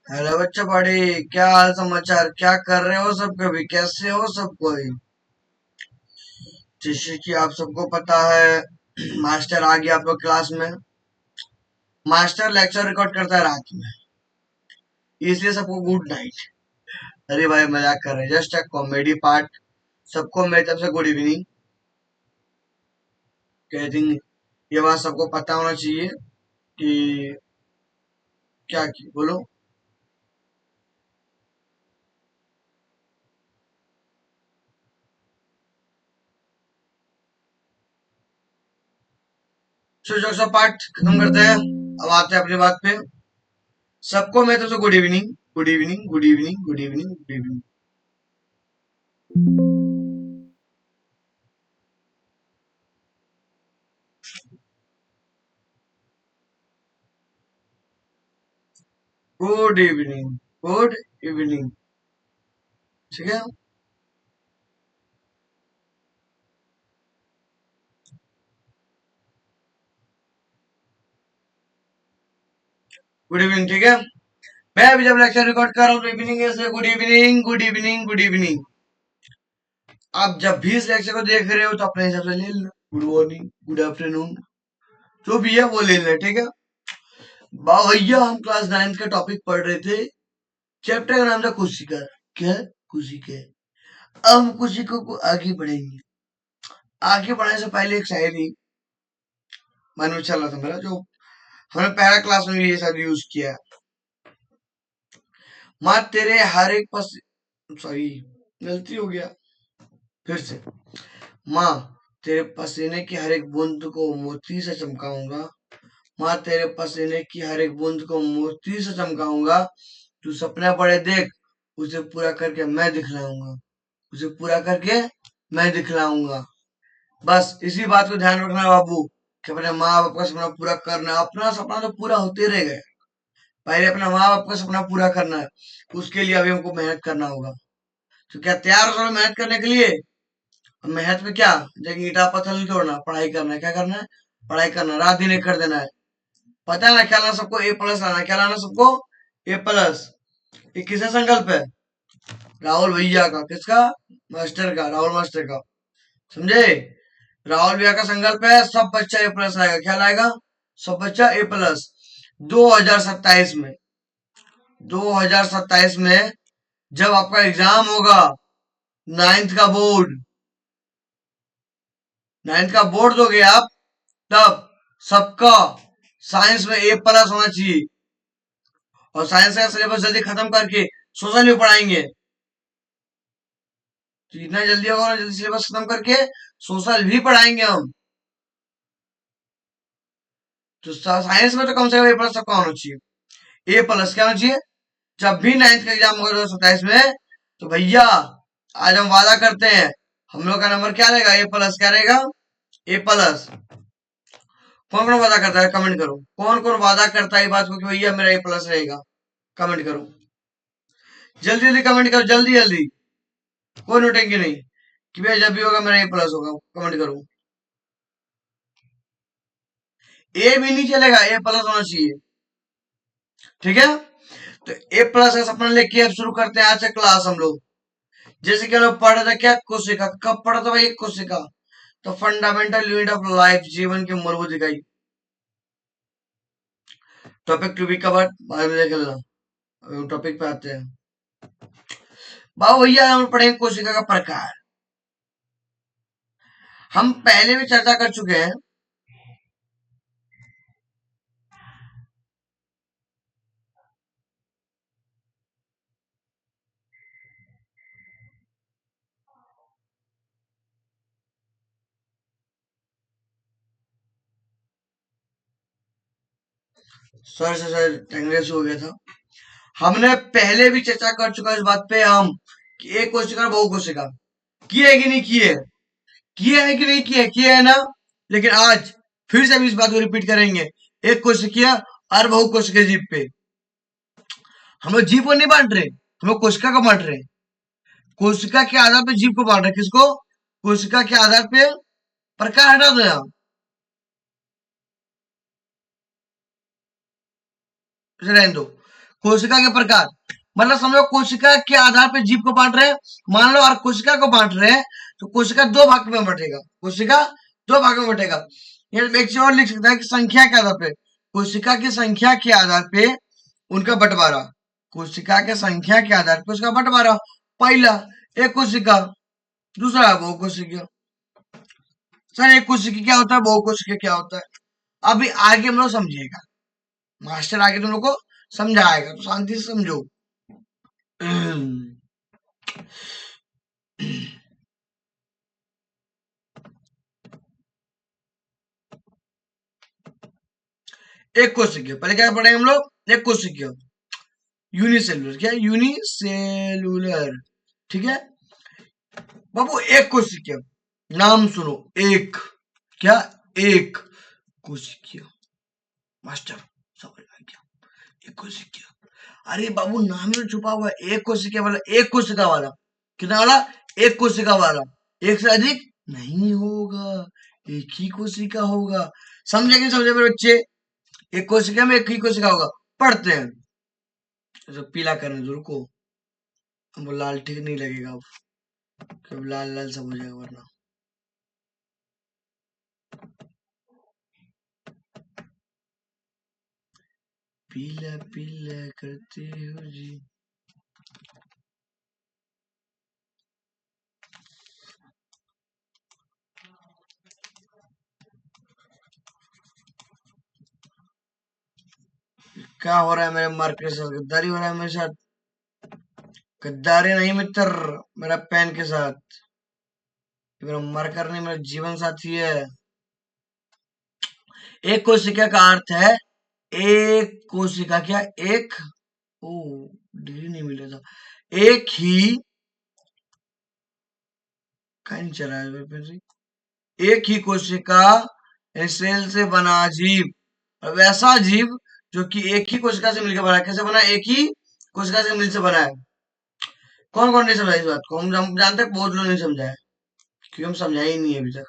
Hello बच्चा पढ़ी, क्या हाल समाचार, क्या कर रहे हो सब, कभी कैसे हो सब कोई। जैसे कि आप सबको पता है, मास्टर आ गया आप लोग क्लास में। मास्टर लेक्चर रिकॉर्ड करता है रात में, इसलिए सबको गुड नाइट। अरे भाई मजाक कर रहे हैं, जस्ट अ कॉमेडी पार्ट। सबको मेरी तरफ से गुड इवनिंग। आई थिंक ये बात सबको पता होना चाहिए कि क्या की बोलो। चलो सब पार्ट खत्म करते हैं, अब आते हैं अपनी बात पे। सबको मेरी तरफ से good evening, good evening, good evening, good evening, good evening. Good evening, good evening. ठीक है, गुड इवनिंग। ठीक है, मैं अभी जब लेक्चर रिकॉर्ड कर रहा हूँ तो इवनिंग ऐसे good evening, good evening, good evening. आप जब भी इस लेक्चर को देख रहे हो तो अपने हिसाब से ले लेना, गुड मॉर्निंग, गुड आफ्टरनून, जो भी है वो ले लेना। ठीक है, भैया हम क्लास 9th का टॉपिक पढ़ रहे थे। चैप्टर का नाम था कोशिका। क्या? कोशिका। अब हम कोशिका को आगे बढ़ाएंगे। आगे बढ़ाने से पहले एक शायरी मन में चल रहा था मेरा, जो हमने पहला क्लास में भी ये शायद यूज किया है। माँ तेरे हर एक पस सॉरी, गलती हो गया, फिर से। माँ तेरे पसीने की हर एक बूंद को मोती से चमकाऊंगा। माँ तेरे पसीने की हर एक बूंद को मोती से चमकाऊंगा। तू सपने बड़े देख, उसे पूरा करके मैं दिखलाऊंगा। उसे पूरा करके मैं दिखलाऊंगा। बस इसी बात को ध्यान रखना बाबू, कि अपने माँ बाप का सपना पूरा करना। अपना सपना तो पूरा होते रहेगा, पहले अपने माँ बाप का सपना पूरा करना है। उसके लिए अभी हमको मेहनत करना होगा। तो क्या तैयार हो मेहनत करने के लिए? मेहनत में क्या, जब ईटा पत्थर नहीं तोड़ना, पढ़ाई करना है। क्या करना है? पढ़ाई करना, रात दिन एक कर देना है। पता है ना क्या लाना सबको? ए प्लस लाना। क्या लाना सबको? ए प्लस। ये किसका संकल्प है? राहुल भैया का। किसका? मास्टर का, राहुल मास्टर का। समझे? राहुल भैया का संकल्प है, सब बच्चा ए प्लस आएगा। क्या लाएगा? सब बच्चा ए प्लस। 2027 में, 2027 में जब आपका एग्जाम होगा, 9th का बोर्ड, 9th का बोर्ड दोगे आप, तब सबका साइंस में ए प्लस होना चाहिए। और साइंस का सिलेबस जल्दी खत्म करके सोशल भी पढ़ाएंगे। तो जितना जल्दी होगा ना, जल्दी सिलेबस खत्म करके सोशल भी पढ़ाएंगे हम। तो साइंस में तो कम से कम ए प्लस सबका होना चाहिए। ए प्लस क्या होना चाहिए? जब भी 9th का एग्जाम होगा 2027 में, तो भैया आज हम वादा करते हैं, हम लोग का नंबर क्या रहेगा? ए प्लस। क्या रहेगा? ए प्लस। कौन कौन वादा करता है? कमेंट करो, कौन कौन वादा करता है बात को कि भैया मेरा ए प्लस रहेगा। कमेंट करो, जल्दी जल्दी कमेंट करो, जल्दी जल्दी। कोई नोटेंगे नहीं कि भैया जब भी होगा मेरा ए प्लस होगा। कमेंट करो। ए भी नहीं चलेगा, ए प्लस होना चाहिए। ठीक है, तो ए प्लस का सपना लेके अब शुरू करते हैं आज से क्लास हम लोग। जैसे कि हम लोग पढ़ रहे थे, क्या कोशिका, कब पढ़ा था भाई? एक कोशिका। तो फंडामेंटल यूनिट ऑफ लाइफ, जीवन की मूलभूत इकाई। टॉपिक टू बी कवर्ड, बाद में देख लेना। टॉपिक पे आते हैं। बाबू भैया हम पढ़ेंगे कोशिका का प्रकार। हम पहले भी चर्चा कर चुके हैं। सर टेंगरेस हो गया था। हमने पहले भी चर्चा कर चुका है इस बात पे हम, कि एक कोशिका और बहु कोशिका। किए है कि नहीं किए? किए है कि नहीं किए? किए है ना। लेकिन आज फिर से हम इस बात को रिपीट करेंगे, एक कोशिकीय और बहु कोशिकीय जीव पे। हम लोग जीव को नहीं बांट रहे, हम लोग कोशिका को बांट रहे हैं। कोशिका के आधार पे जीव को बांट रहे हैं। किसको? कोशिका के आधार पे। प्रकार हटा दो यहाँ, रहने दो। कोशिका के प्रकार, मतलब समझो कोशिका के आधार पर जीव को बांट रहे हैं। मान लो और कोशिका को बांट रहे हैं तो कोशिका दो भाग में बटेगा, कोशिका दो भागों में बटेगा। ये एक चीज और लिख सकता है कि संख्या के आधार पे, कोशिका की संख्या के आधार पे उनका बंटवारा, कोशिका के संख्या के आधार पे उसका बंटवारा। पहला एक कोशिका, दूसरा बहु कोशिका। सर एक कोशिका क्या होता है, बहु कोशिका क्या होता है, अभी आगे हम लोग समझिएगा, मास्टर आगे तुम लोग को समझाएगा तो शांति से समझो। एक कोशिकीय, पहले क्या पढ़ेंगे हम लोग, एक कोशिकीय, यूनिसेलुलर, क्या यूनिसेलुलर, ठीक है बाबू। एक कोशिकीय, नाम सुनो, एक, क्या एक कोशिकीय, मास्टर समझ में क्या, एक कोशिकीय। अरे बाबू नाम में छुपा हुआ एक कोशिका वाला, एक कोशिका वाला, कितना वाला, एक कोशिका वाला, एक से अधिक नहीं होगा, एक ही कोशिका होगा। समझे कि नहीं समझे मेरे बच्चे, एक कोशिका में एक ही कोशिका होगा। पढ़ते हैं, तो पीला करने दो, रुको, वो लाल ठीक नहीं लगेगा अब, लाल लाल सब हो जाएगा वरना। पीला पीला करते हो जी, क्या हो रहा है मेरे मार्क के साथ, गद्दारी हो रहा है मेरे साथ, गद्दारी नहीं मित्र, मेरा पेन के साथ, मेरा मार्कर नहीं, मेरा जीवन साथी है। एक कोशिका का अर्थ है, एक कोशिका, क्या एक, ओ डिग्री नहीं मिला था, एक ही, कहीं नहीं चला है, एक ही कोशिका सेल से बना जीव, और वैसा जीव जो कि एक ही कोशिका से मिलकर बना है। कैसे बना, एक ही कोशिका से मिल से बना है। कौन कौन नहीं समझा इस बात को, हम जानते हैं बहुत लोग नहीं समझा है, क्योंकि हम समझाए ही नहीं है अभी तक।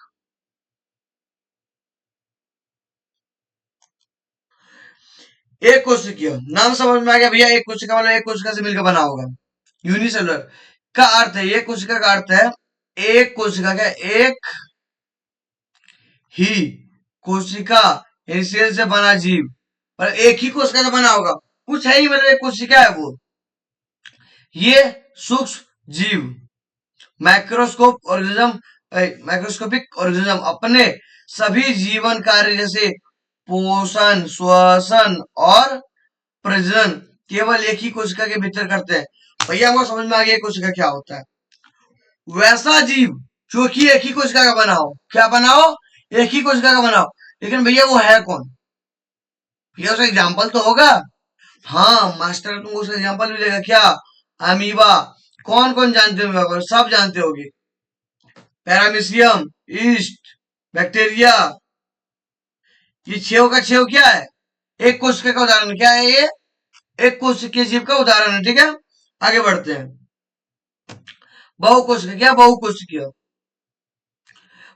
एक कोशिकीय, नाम समझ में आ गया भैया, एक कोशिका मतलब एक कोशिका से मिलकर बना होगा। यूनिसेलुलर का अर्थ है, एक कोशिका का अर्थ है एक कोशिका, क्या एक ही कोशिका सेल से बना जीव, पर एक ही कोशिका से बना होगा, कुछ है ही, मतलब एक कोशिका है वो। ये सूक्ष्म जीव, माइक्रोस्कोप ऑर्गेनिज्म, माइक्रोस्कोपिक ऑर्गेनिज्म अपने सभी जीवन कार्य जैसे पोषण, श्वसन और प्रजनन केवल एक ही कोशिका के भीतर करते हैं। भैया आपको समझ में आ गया कोशिका क्या होता है, वैसा जीव जो कि एक ही कोशिका का बनाओ, क्या बनाओ, एक ही कोशिका का बनाओ। लेकिन भैया वो है कौन, भैया उसका एग्जाम्पल तो होगा। हाँ मास्टर तुमको उसका एग्जाम्पल मिलेगा, क्या, अमीबा, कौन कौन जानते हो अमीबा, सब जानते होगे, पैरामीशियम, ईस्ट, बैक्टीरिया, ये छेव का छेव क्या है, एक कोशिका का उदाहरण, क्या है ये, एक कोशिकीय जीव का उदाहरण है, ठीक है। आगे बढ़ते हैं, बहुकोशिकीय, क्या बहुकोशिकीय,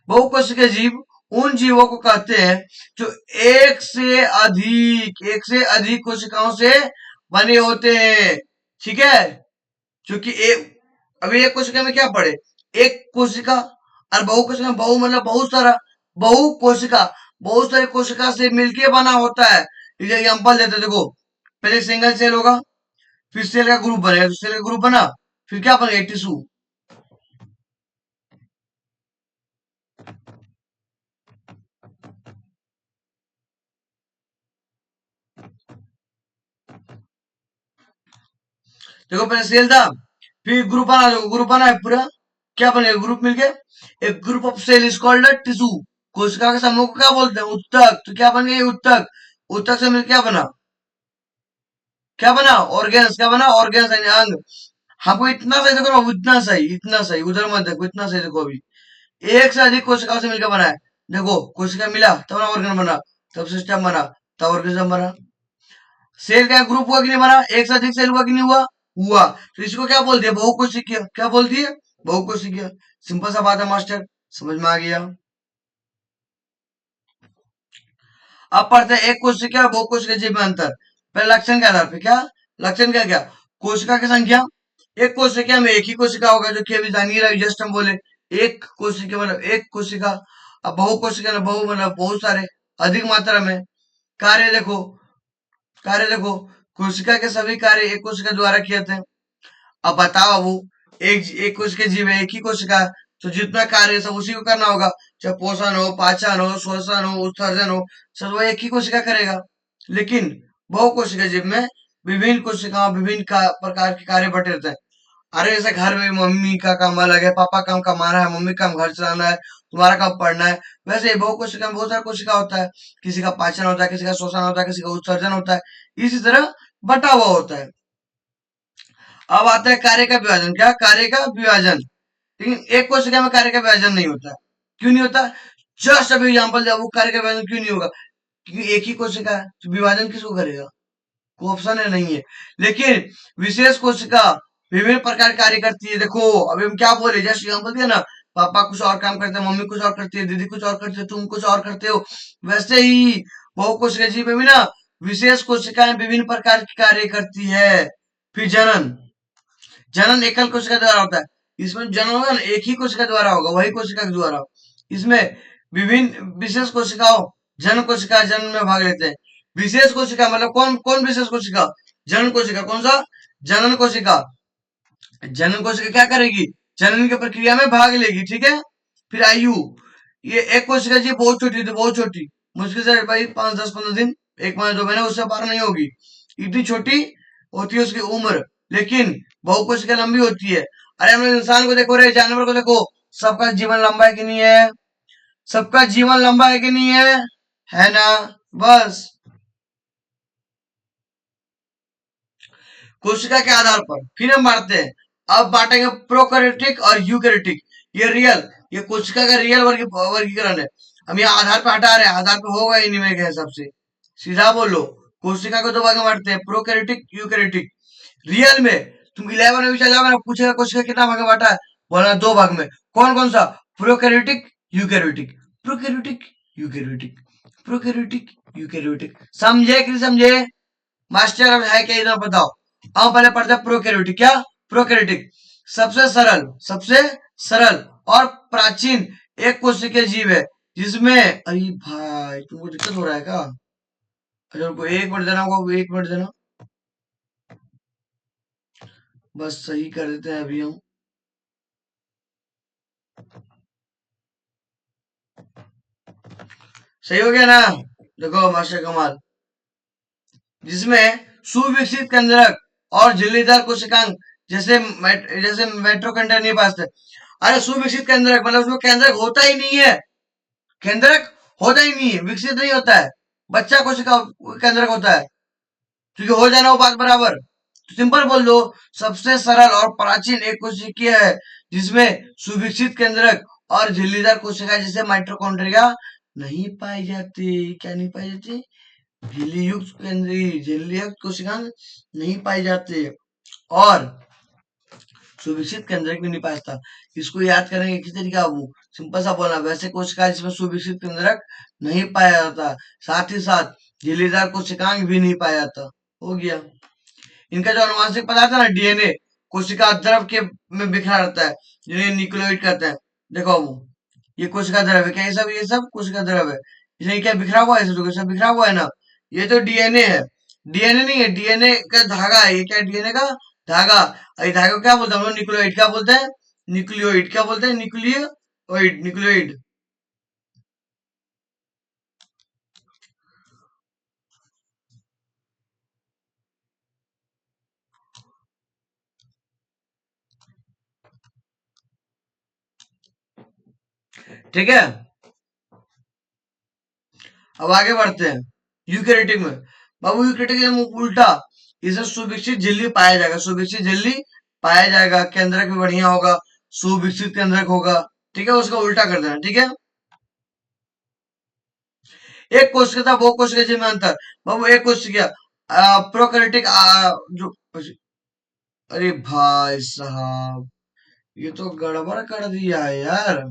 बहुकोशिकीय जीव उन जीवों को कहते हैं जो एक से अधिक कोशिकाओं से बने होते हैं, ठीक है। क्योंकि एक, अभी एक कोशिका में क्या पड़े, एक कोशिका, और बहु कोशिका, बहु मतलब बहुत सारा, बहु कोशिका बहुत सारी कोशिका से मिलके बना होता है। एग्जाम्पल देते देखो, पहले सिंगल सेल होगा, फिर सेल का ग्रुप बनेगा, सेल का ग्रुप बना, फिर क्या बनेगा, टिश्यू। देखो पहले सेल था, फिर ग्रुप बना, देखो ग्रुप बना है पूरा, क्या बनेगा ग्रुप मिलके, एक group of cell is called tissue. कोशिका के समूह को क्या बोलते हैं, उत्तक, तो क्या बन गया उत्तक, उत्तक से मिलकर क्या बना, क्या बना ऑर्गेन्स, क्या बना ऑर्गेन्स यानी अंग। हमको इतना सही देखो, इतना सही, इतना सही, उधर मत देखो, इतना सही देखो अभी, एक से अधिक कोशिकाओं से मिलकर बना है। देखो कोशिका मिला तब ना ऑर्गन बना, तब सिस्टम बना, तब ऑर्गेनिज्म बना। सेल का ग्रुप हुआ कि नहीं बना, एक से अधिक सेल हुआ कि नहीं हुआ, हुआ, तो इसको क्या बोलते हैं, बहुकोशिकीय, क्या बोलती है, बहुकोशिकीय। सिंपल सा बात है मास्टर, समझ में आ गया। अब पढ़ते हैं एक कोशिका और बहुकोशिकीय जीव में अंतर, पहले लक्षण के आधार पे, क्या लक्षण क्या क्या? कोशिका की संख्या, एक कोशिका में एक ही कोशिका होगा, जो कि अभी जान ही रहा, जस्ट हम बोले एक कोशिका मतलब एक कोशिका। अब बहु कोशिका ना, बहु मतलब बहुत सारे, अधिक मात्रा में। कार्य देखो, कार्य देखो, कोशिका के सभी कार्य एक कोशिका द्वारा किए जाते हैं। अब बताओ बाबू, एक कोशिका जीव है, एक ही कोशिका है, तो जितना कार्य है सब उसी को करना होगा। चाहे पोषण हो, पाचन हो, श्वसन हो, उत्सर्जन हो, सब वो एक ही कोशिका करेगा। लेकिन बहु कोशिका जीव में विभिन्न कोशिकाओं, विभिन्न प्रकार के कार्य बटे रहते हैं। अरे जैसे घर में मम्मी का काम अलग है, पापा काम कमाना है, मम्मी काम घर चलाना है, तुम्हारा काम पढ़ना है। वैसे ही बहु कोशिका में बहुत सारा कोशिका होता है। किसी का पाचन होता है, किसी का श्वसन होता है, किसी का उत्सर्जन होता है। इसी तरह बटा हुआ होता है। अब आता है कार्य का विभाजन। क्या? कार्य का विभाजन। लेकिन एक कोशिका में कार्य का विभाजन नहीं होता। क्यों नहीं होता? जस्ट अभी एग्जाम्पल दिया, वो कार्य का विभाजन क्यों नहीं होगा? क्योंकि एक ही कोशिका है, तो विभाजन किसको करेगा? कोई ऑप्शन है नहीं है। लेकिन विशेष कोशिका विभिन्न प्रकार कार्य करती है। देखो अभी हम क्या बोले, जस्ट एग्जाम्पल दिया ना, पापा कुछ और काम करते हैं, मम्मी कुछ और करती है, दीदी कुछ और करती है, तुम कुछ और करते हो। वैसे ही बहु कोशिका जीव में भी ना विशेष कोशिकाएं विभिन्न प्रकार के कार्य करती है। फिर जनन, जनन एकल कोशिका द्वारा होता है। इसमें जनन होगा ना, एक ही कोशिका द्वारा होगा, वही कोशिका के द्वारा। इसमें विभिन्न विशेष कोशिकाओं, जन कोशिका जन्म में भाग लेते हैं। विशेष कोशिका मतलब कौन कौन विशेष कोशिका? जनन कोशिका। कौन सा? जनन कोशिका। जनन कोशिका क्या करेगी? जनन की प्रक्रिया में भाग लेगी, ठीक है। फिर आयु, ये एक कोशिका जी बहुत छोटी थी, बहुत छोटी, मुश्किल से भाई 5, 10, 15 दिन, 1 महीने 2 महीने, उससे पार नहीं होगी। इतनी छोटी होती है उसकी उम्र। लेकिन बहु कोशिका लंबी होती है। अरे हम लोग इंसान को देखो रे, जानवर को देखो, सबका जीवन लंबा है कि नहीं है? सबका जीवन लंबा है कि नहीं है ना? बस कोशिका के आधार पर फिर हम बांटते हैं। अब बांटेंगे प्रोकैरियोटिक और यूकैरियोटिक। ये रियल, ये कोशिका का रियल वर्गीकरण है। हम यहाँ आधार पे हटा रहे हैं, आधार पे होगा ही नहीं मेरे हिसाब से। सीधा बोलो, कोशिका को 2 भाग में बांटते हैं, प्रोकैरियोटिक यूकैरियोटिक। रियल में तुम 11 में भी चल जाओगे ना, पूछेगा कोशिका कितना भाग में बांटा है, बोला 2 भाग में। कौन कौन सा? Prokaryotic, eukaryotic, prokaryotic, eukaryotic, prokaryotic, eukaryotic. समझे कि नहीं समझे? मास्टर अब है क्या, इधर बताओ। अब पहले पढ़ते हैं प्रोकैरियोटिक। क्या? प्रोकैरियोटिक सबसे सरल, सबसे सरल और प्राचीन एक कोशिकीय जीव है, जिसमें, अरे भाई तुमको दिक्कत हो रहा है क्या? अच्छा रुको, 1 मिनट देना होगा, 1 मिनट देना। बस सही कर देते हैं अभी हम। सही हो गया ना? देखो मास्टर कमाल, जिसमें सुविकसित केंद्रक और झिल्लीदार कोशिकांग जैसे जैसे मेट्रोकेंडर नहीं पाते। अरे सुविकसित केंद्रक मतलब उसमें केंद्रक होता ही नहीं है। केंद्रक होता ही नहीं है, विकसित नहीं होता है। बच्चा कोशिका केंद्रक होता है, क्योंकि हो जाना वो बात बराबर। तो सिंपल बोल दो, सबसे सरल और प्राचीन एक कोशिकीय है, जिसमें सुविकसित केंद्रक और झिल्लीदार कोशिका जैसे माइटोकॉन्ड्रिया नहीं पाई जाती। क्या नहीं पाई जाती? झिल्लीयुक्त केंद्रीय झिल्लीयुक्त कोशिका नहीं पाई जाती। और सुविकसित केंद्रक भी नहीं पाया। इसको याद करेंगे किस तरीका? वो सिंपल सा बोलना, वैसे कोशिका जिसमें सुविकसित केंद्रक नहीं पाया जाता, साथ ही साथ झिल्लीदार कोशिकांग भी नहीं पाया जाता। हो गया। इनका जो अनुवांशिक पदार्थ है ना, डीएनए, कोशिका द्रव के में बिखरा रहता है, जिन्हें न्यूक्लियोइड कहते हैं। देखो वो, ये कोशिका द्रव है क्या? ये सब कोशिका द्रव है। इसलिए क्या बिखरा हुआ है? ऐसे सब बिखरा हुआ है ना। ये तो डीएनए है। डीएनए नहीं है, डीएनए का धागा है ये। क्या? डीएनए का धागा। और ये धागे को क्या बोलते हैं हम लोग? न्यूक्लियोइड। क्या बोलते हैं? न्यूक्लियोइड। क्या बोलते हैं? Nucleoid, nucleoid. ठीक है, अब आगे बढ़ते हैं यूकेरियोटिक में। बाबू यूकेरियोटिक में उल्टा, इसे सुविकसित झिल्ली पाया जाएगा, सुविकसित झिल्ली पाया जाएगा, केंद्रक भी बढ़िया होगा, सुविकसित केंद्रक होगा। ठीक है, उसका उल्टा कर देना। ठीक है, एक कोशिका था, बहु कोशिका जीव में अंतर। बाबू एक कोशिका प्रोकैरियोटिक जो, अरे भाई साहब, ये तो गड़बड़ कर दिया है यार।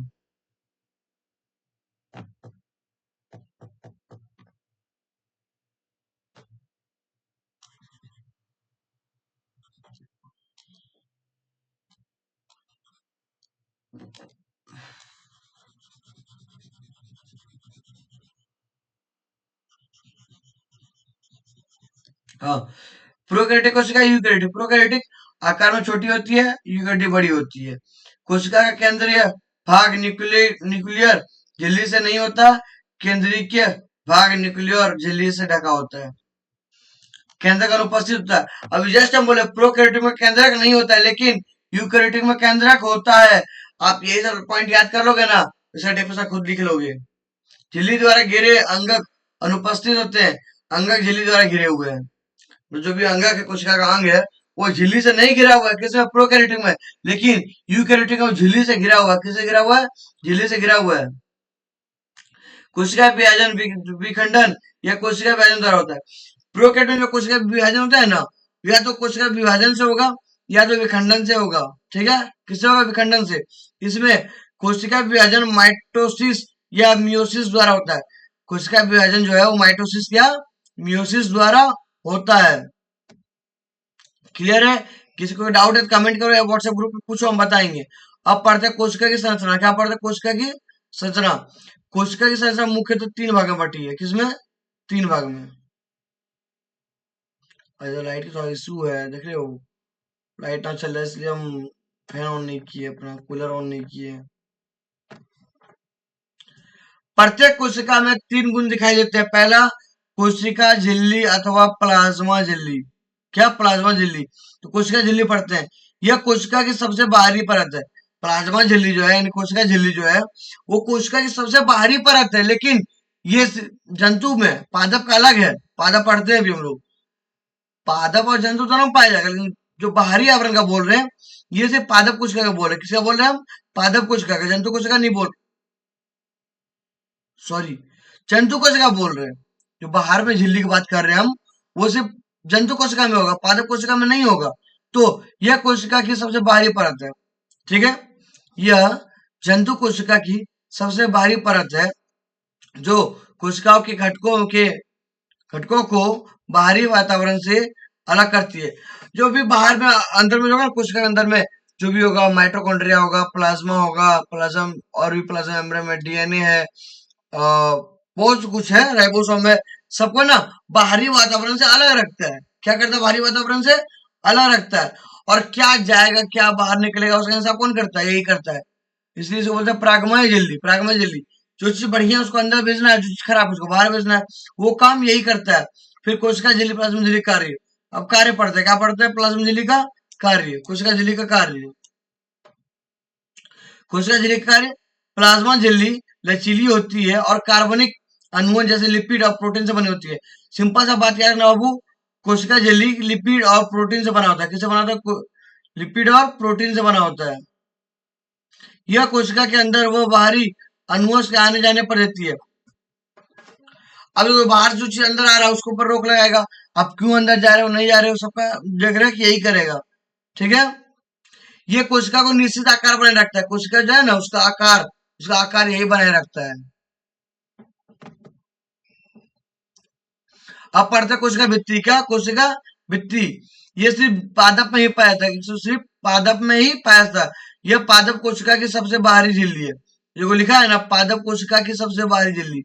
हाँ, प्रोकैरियोटिक कोशिका, यूकैरियोटिक। प्रोकैरियोटिक आकार में छोटी होती है, यूकैरियोटिक बड़ी होती है। कोशिका का केंद्रीय भाग न्यूक्लियर झिल्ली से नहीं होता, केंद्रीय भाग न्यूक्लियर झिल्ली से ढका होता है। केंद्रक अनुपस्थित होता है। अभी जस्ट हम बोले प्रोकैरियोटिक में केंद्रक नहीं होता है, लेकिन यूकैरियोटिक में केंद्रक होता है। आप यही सब पॉइंट याद कर लोगे ना, सर्टिफिकेट खुद लिख लोगे। झिल्ली द्वारा घिरे अंगक अनुपस्थित होते हैं, अंगक झिल्ली द्वारा घिरे हुए हैं। तो जो भी अंगक है, कोशिका का अंग है, वो झिल्ली से नहीं घिरा हुआ है, किसमें? प्रोकैरियोटिक में। लेकिन यूकैरियोटिक में झिल्ली से घिरा हुआ है। किससे घिरा हुआ है? झिल्ली से घिरा हुआ है। कोशिका विभाजन विखंडन या कोशिका विभाजन द्वारा होता है। प्रोकैरियोट में जो कोशिका विभाजन होता है ना, या तो कोशिका विभाजन से होगा या तो विखंडन से होगा। ठीक है, किससे होगा? विखंडन से। इसमें कोशिका विभाजन माइटोसिस या मियोसिस द्वारा होता है। कोशिका विभाजन जो है वो माइटोसिस या मियोसिस द्वारा होता है। क्लियर है? किसी को डाउट है तो कमेंट करो या व्हाट्सएप ग्रुप में पूछो, हम बताएंगे। अब पढ़ते हैं कोशिका की संरचना। क्या पढ़ते हैं? कोशिका की संरचना। कोशिका की संरचना मुख्यतः तीन भागों में बटी है। किसमें? तीन भाग में। अरे लाइट की थोड़ा इशू है, देख रहे हो? लाइट ना चल रहा है इसलिए हम फैन ऑन नहीं किए, अपना कूलर ऑन नहीं किए। प्रत्येक कोशिका में तीन गुण दिखाई देते हैं। पहला, कोशिका झिल्ली अथवा प्लाज्मा झिल्ली। क्या? प्लाज्मा झिल्ली। तो कोशिका झिल्ली पढ़ते हैं। यह कोशिका की सबसे बाहरी परत है। प्लाज्मा झिल्ली जो है, यानी कोशिका झिल्ली जो है, वो कोशिका की सबसे बाहरी परत है। लेकिन ये जंतु में पादप का अलग है। पादप पढ़ते हैं अभी हम लोग। पादप और जंतु दोनों पाया जाएगा, लेकिन जो बाहरी आवरण का बोल रहे हैं, ये सिर्फ पादप कोशिका का बोल रहे हैं। किसका बोल रहे हैं हम? पादप कोशिका का। जंतु कोशिका नहीं बोल, सॉरी, जंतु कोशिका बोल रहे हैं। जो बाहर में झिल्ली की बात कर रहे हैं हम, वो सिर्फ जंतु कोशिका में होगा, पादप कोशिका में नहीं होगा। तो यह कोशिका की सबसे बाहरी परत है। ठीक है, यह जंतु कोशिका की सबसे बाहरी परत है, जो कोशिकाओं के घटकों को बाहरी वातावरण से अलग करती है। जो भी बाहर में अंदर में होगा, कोशिका के अंदर में जो भी होगा, माइटोकॉन्ड्रिया होगा, प्लाज्मा होगा, प्लाज्म और भी प्लाज्मा मेम्ब्रेन में डीएनए है, बहुत कुछ है, राइबोसोम है। सबको ना बाहरी वातावरण से अलग रखता है। क्या करता है? बाहरी वातावरण से अलग रखता है। और क्या जाएगा, क्या बाहर निकलेगा, उसका हिसाब कौन करता है? यही करता है। इसलिए इसे बोलते हैं प्रागमय झिल्ली। प्रागमय झिल्ली, जो चीज बढ़िया है उसको अंदर भेजना है, जो चीज खराब है उसको बाहर भेजना है, वो काम यही करता है। फिर कोशिका झिल्ली, प्लाज्मा झिल्ली कार्य। अब कार्य पढ़ते हैं। क्या पढ़ते हैं? प्लाज्मा झिल्ली का कार्य, कोशिका झिल्ली का कार्य। कोशिका झिल्ली का कार्य, प्लाज्मा झिल्ली लचीली होती है और कार्बनिक अणुओं जैसे लिपिड और प्रोटीन से बनी होती है। सिंपल सा बात यार ना बाबू, कोशिका झिल्ली लिपिड और प्रोटीन से बना होता है। किससे बना होता है? लिपिड और प्रोटीन से बना होता है। यह कोशिका के अंदर व बाहरी अणुओं के आने जाने पर रहती है। अब जो बाहर जो चीज अंदर आ रहा है उसके ऊपर रोक लगाएगा। आप क्यों अंदर जा रहे हो, नहीं जा रहे हो, सबका देख रहे कि यही करेगा। ठीक है, ये कोशिका को निश्चित आकार बनाए रखता है। कोशिका जो है ना, उसका आकार यही बनाए रखता है। अब पढ़ते हैं कोशिका भित्ति। क्या? कोशिका भित्ति, ये सिर्फ पादप में ही पाया था। सिर्फ पादप में ही पाया था। यह पादप कोशिका की सबसे बाहरी झिल्ली है। जो लिखा है ना, पादप कोशिका की सबसे बाहरी झिल्ली।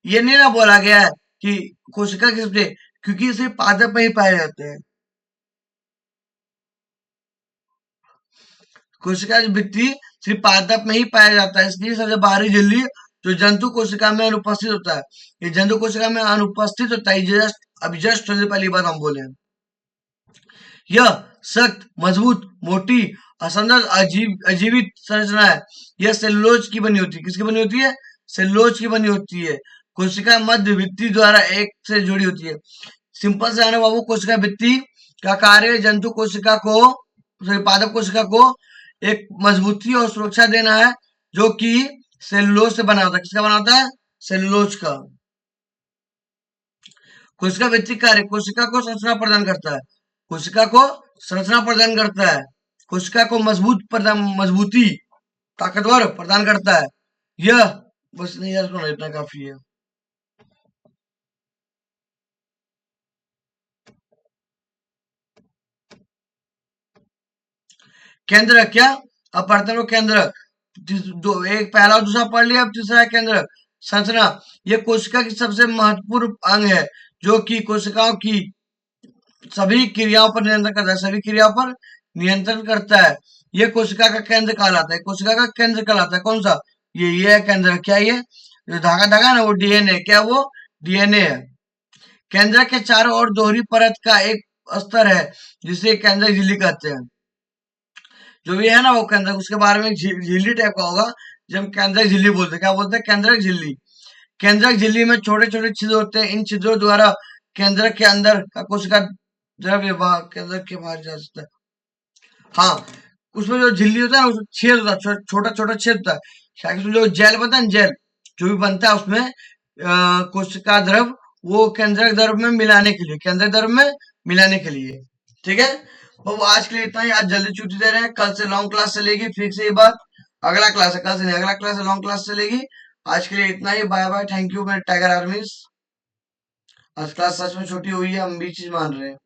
ये नहीं ना बोला गया है कि कोशिका की सबसे, क्योंकि सिर्फ पादप में ही पाए जाते हैं। कोशिका की भित्ति सिर्फ पादप में ही पाया जाता है, इसलिए सबसे बाहरी झिल्ली जो जंतु कोशिका में अनुपस्थित होता है। ये जंतु कोशिका में अनुपस्थित होता है। अभी जस्ट थोड़ी देर पहली बात हम बोले। यह सख्त, मजबूत, मोटी, असंरचित, अजीवित संरचना है। यह सेलुलोज की बनी होती है। किसकी बनी होती है? सेलुलोज की बनी होती है। कोशिका मध्य भित्ति द्वारा एक से जुड़ी होती है। सिंपल से आना बाबू, कोशिका भित्ति का कार्य जंतु कोशिका को, पादप कोशिका को एक मजबूती और सुरक्षा देना है, जो कि सेलुलोज से बना होता है। किसका बना होता है? सेलुलोज का। कोशिका भित्ति कार्य कोशिका को संरचना प्रदान करता है। कोशिका को संरचना प्रदान करता है। कोशिका को मजबूती, ताकतवर प्रदान करता है। यह बस नहीं यार, सुनो इतना काफी है। केंद्र। क्या? अब पढ़ते हैं केंद्र। एक पहला और दूसरा पढ़ लिया, अब तीसरा है केंद्र। संरचना, यह कोशिका की सबसे महत्वपूर्ण अंग है, जो कि कोशिकाओं की सभी क्रियाओं पर नियंत्रण करता है, सभी क्रियाओं पर नियंत्रण करता है। ये कोशिका का केंद्र कहलाता है, कोशिका का केंद्र कहलाता है। कौन सा? ये है केंद्र। क्या ये जो धागा धागा है ना, वो डीएनए। क्या वो? डीएनए है। केंद्र के चारों ओर दोहरी परत का एक स्तर है जिसे केंद्रक झिल्ली कहते हैं। जो भी है ना वो केंद्रक, उसके बारे में झिल्ली टाइप का होगा, जब हम केंद्रक झिल्ली बोलते हैं। क्या बोलते हैं? केंद्रक झिल्ली। केंद्रक झिल्ली में छोटे छोटे छिद्र होते हैं। इन छिद्रों द्वारा केंद्रक के अंदर का कोशिका द्रव्य बाहर केंद्रक के बाहर जा सकता है। हाँ, उसमें जो झिल्ली होता है ना, उसमें छेद होता है, छोटा छोटा छेद होता है। शायद उसमें जो जेल बनता है ना, जेल जो भी बनता है उसमें कोशिका द्रव, वो केंद्रक द्रव में मिलाने के लिए, केंद्रक द्रव में मिलाने के लिए। ठीक है। तो वो आज के लिए इतना ही। आज जल्दी छुट्टी दे रहे हैं, कल से लॉन्ग क्लास चलेगी। फिर से ये बात, अगला क्लास है, कल से नहीं, अगला क्लास है, लॉन्ग क्लास चलेगी। आज के लिए इतना ही। बाय बाय, थैंक यू मेरे टाइगर आर्मीज। आज क्लास सच में छोटी हुई है, हम भी चीज मान रहे हैं।